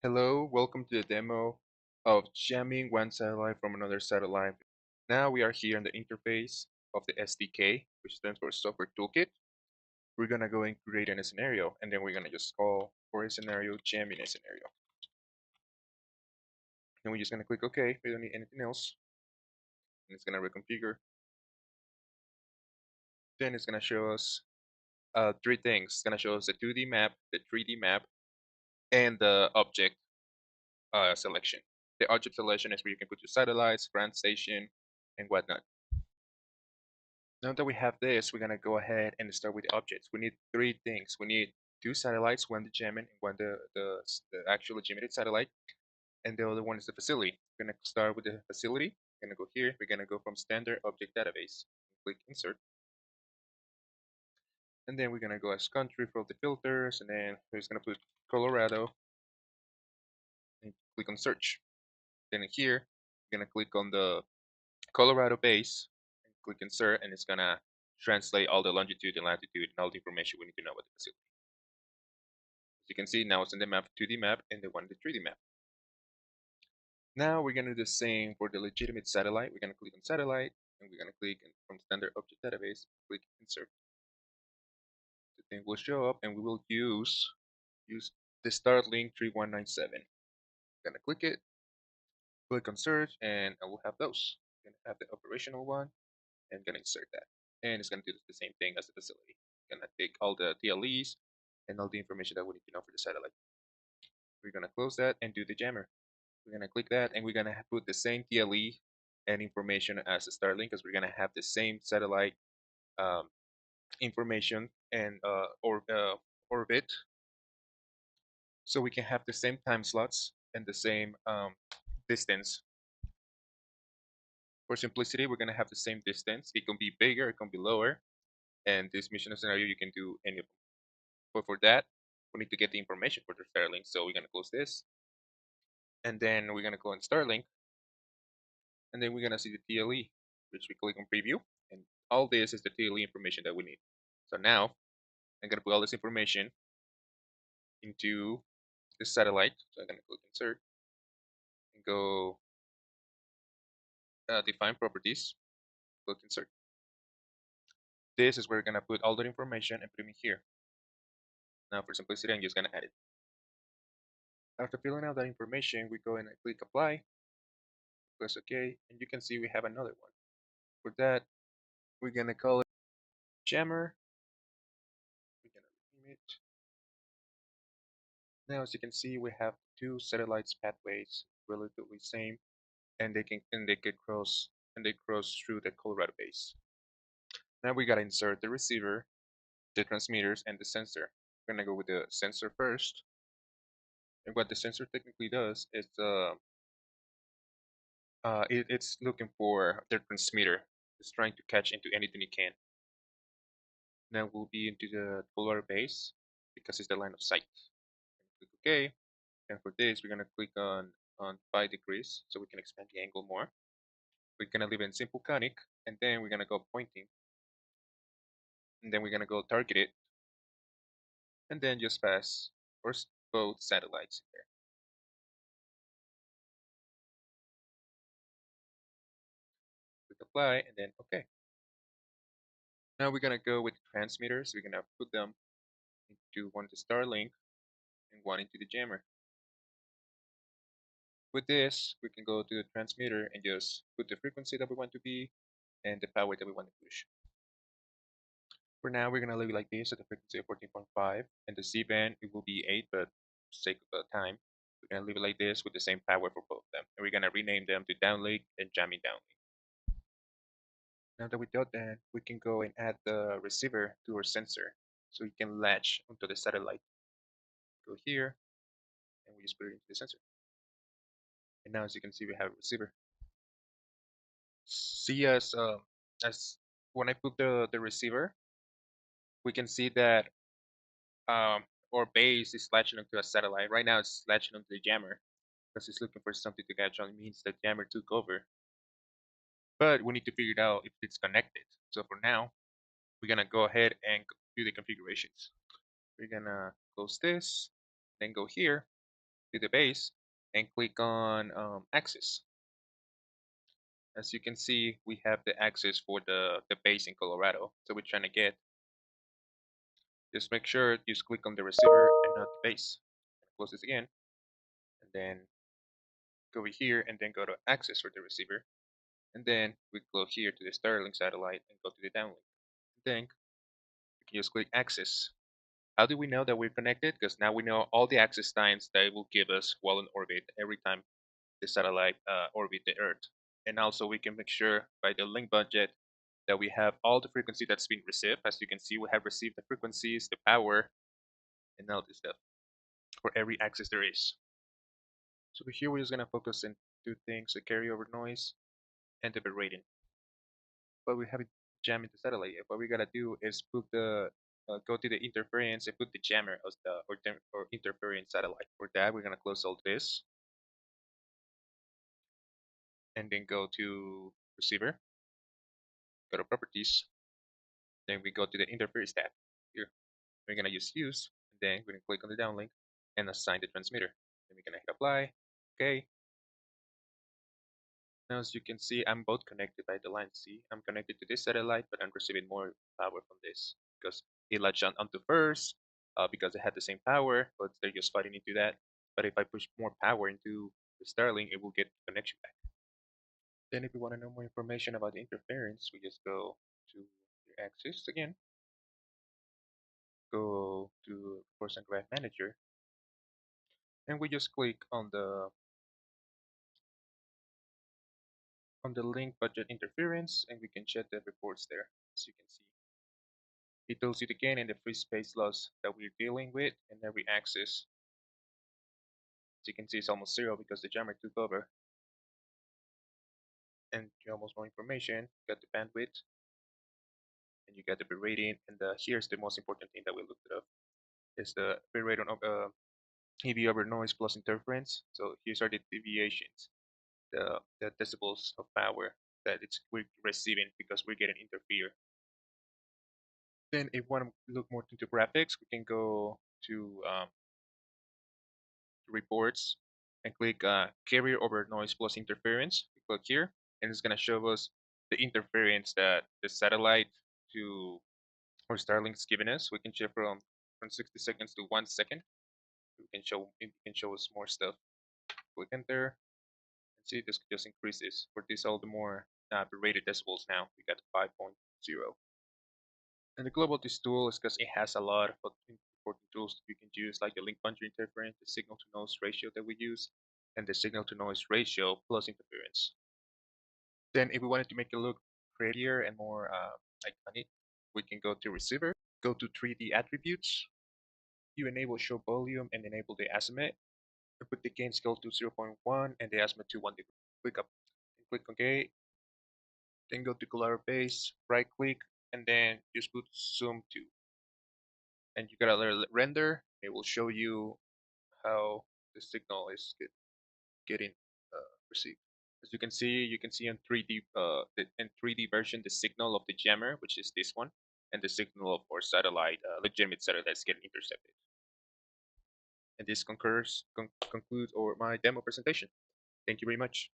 Hello, welcome to the demo of jamming one satellite from another satellite. Now we are here in the interface of the SDK, which stands for Software Toolkit. We're gonna go and create a scenario, and then we're gonna just call for a scenario jamming a scenario. And we're just gonna click OK. We don't need anything else. And it's gonna reconfigure. Then it's gonna show us three things. It's gonna show us the 2D map, the 3D map, and the object selection. The object selection is where you can put your satellites, ground station, and whatnot. Now that we have this, we're gonna go ahead and start with the objects. We need three things. We need two satellites, one the Gemini and one the actual legitimate satellite, and the other one is the facility. We're gonna start with the facility. We're gonna go here. We're gonna go from standard object database. Click insert, and then we're gonna go as country for the filters, and then we're just gonna put Colorado, and click on search. Then here, we're gonna click on the Colorado base, and click insert, and it's gonna translate all the longitude and latitude and all the information we need to know about the facility. As you can see, now it's in the map 2D map and the one in the 3D map. Now we're going to do the same for the legitimate satellite. We're going to click on satellite, and we're going to click from standard object database, click insert. The thing will show up, and we will use the Starlink 3197. I'm going to click it, click on search, and I will have those. I'm going to have the operational one, and I'm going to insert that. And it's going to do the same thing as the facility. I'm going to take all the TLEs and all the information that we need to know for the satellite. We're going to close that and do the jammer. We're gonna click that, and we're gonna put the same TLE and information as the Starlink, because we're gonna have the same satellite um, information and orbit, so we can have the same time slots and the same distance. For simplicity, we're gonna have the same distance. It can be bigger, it can be lower, and this mission scenario you can do any of them. But for that, we need to get the information for the Starlink, so we're gonna close this, and then we're gonna go in Starlink, and then we're gonna see the TLE, which we click on preview, and all this is the TLE information that we need. So now I'm gonna put all this information into the satellite. So I'm gonna click insert and go define properties, click insert. This is where we're gonna put all the information and put it in here. Now for simplicity, I'm just gonna add it. After filling out that information, we go and click apply, press OK, and you can see we have another one. For that, we're gonna call it jammer. We're gonna rename it. Now, as you can see, we have two satellites pathways, relatively same, and they cross through the Colorado base. Now we gotta insert the receiver, the transmitters, and the sensor. We're gonna go with the sensor first, and what the sensor technically does is it's looking for the transmitter. It's trying to catch into anything it can. Now we'll be into the Colorado base because it's the line of sight. Click OK. And for this, we're gonna click on 5 degrees so we can expand the angle more. We're gonna leave it in simple conic, and then we're gonna go pointing, and then we're gonna go target it, and then just pass first both satellites in there. Click apply, and then OK. Now we're gonna go with the transmitters. We're gonna put them into one to Starlink and one into the jammer. With this, we can go to the transmitter and just put the frequency that we want to be and the power that we want to push. For now, we're gonna leave it like this at the frequency of 14.5, and the C-band it will be 8, but for sake of time, we're gonna leave it like this with the same power for both of them, and we're gonna rename them to downlink and jamming downlink. Now that we did that, we can go and add the receiver to our sensor, so we can latch onto the satellite. Go here, and we just put it into the sensor. And now, as you can see, we have a receiver. See as when I put the receiver, we can see that um, our base is latching onto a satellite. Right now, it's latching onto the jammer because it's looking for something to catch on. It means the jammer took over. But we need to figure it out if it's connected. So for now, we're gonna go ahead and do the configurations. We're gonna close this, then go here, to the base and click on access. As you can see, we have the access for the base in Colorado. So we're trying to get, just make sure you just click on the receiver and not the base. Close this again, and then go over here and then go to access for the receiver. And then we go here to the Starlink satellite and go to the downlink. Then we can just click access. How do we know that we're connected? Because now we know all the access times that it will give us while in orbit every time the satellite orbit the Earth. And also we can make sure by the link budget that we have all the frequency that's been received. As you can see, we have received the frequencies, the power, and all this stuff for every axis there is. So here we're just gonna focus on two things: the carryover noise and the bit rating. But we haven't jammed the satellite yet. What we gotta do is put the go to the interference and put the jammer as the or interference satellite. For that, we're gonna close all this and then go to receiver, go to properties, then we go to the interference tab. Here we're gonna use, and then we're gonna click on the downlink and assign the transmitter. Then we're gonna hit apply. Okay. Now as you can see, I'm both connected by the line C. I'm connected to this satellite, but I'm receiving more power from this because it latched onto first because it had the same power, but they're just fighting into that. But if I push more power into the Starlink, it will get connection back. Then if you want to know more information about the interference, we just go to the axis again, go to Force and Graph Manager, and we just click on the link budget interference, and we can check the reports there. As you can see, it tells you the gain and the free space loss that we're dealing with in every axis. As you can see, it's almost zero because the jammer took over. And you almost more information, you got the bandwidth, and you got the bit rating, and here's the most important thing that we looked up, is the bit rate on EV over noise plus interference. So here's are the deviations, the decibels of power that we're receiving because we're getting interfered. Then if we want to look more into graphics, we can go to reports and click carrier over noise plus interference. We click here, and it's going to show us the interference that the satellite to or Starlink's giving us. We can check from 60 seconds to 1 second. It can show us more stuff. Click enter and see this just increases. For this, all the more rated decibels now. We got 5.0. And the global this tool is because it has a lot of important tools that you can use, like the link boundary interference, the signal to noise ratio that we use, and the signal to noise ratio plus interference. Then if we wanted to make it look prettier and more iconic, we can go to receiver, go to 3D attributes, you enable show volume and enable the azimuth, and put the gain scale to 0.1 and the azimuth to 1 degree. Click up and click OK, then go to color base, right click, and then just put zoom to. And you gotta render. It will show you how the signal is getting received. As you can see in 3D in 3D version the signal of the jammer, which is this one, and the signal of our satellite, legitimate satellite that's getting intercepted. And this concludes my demo presentation. Thank you very much.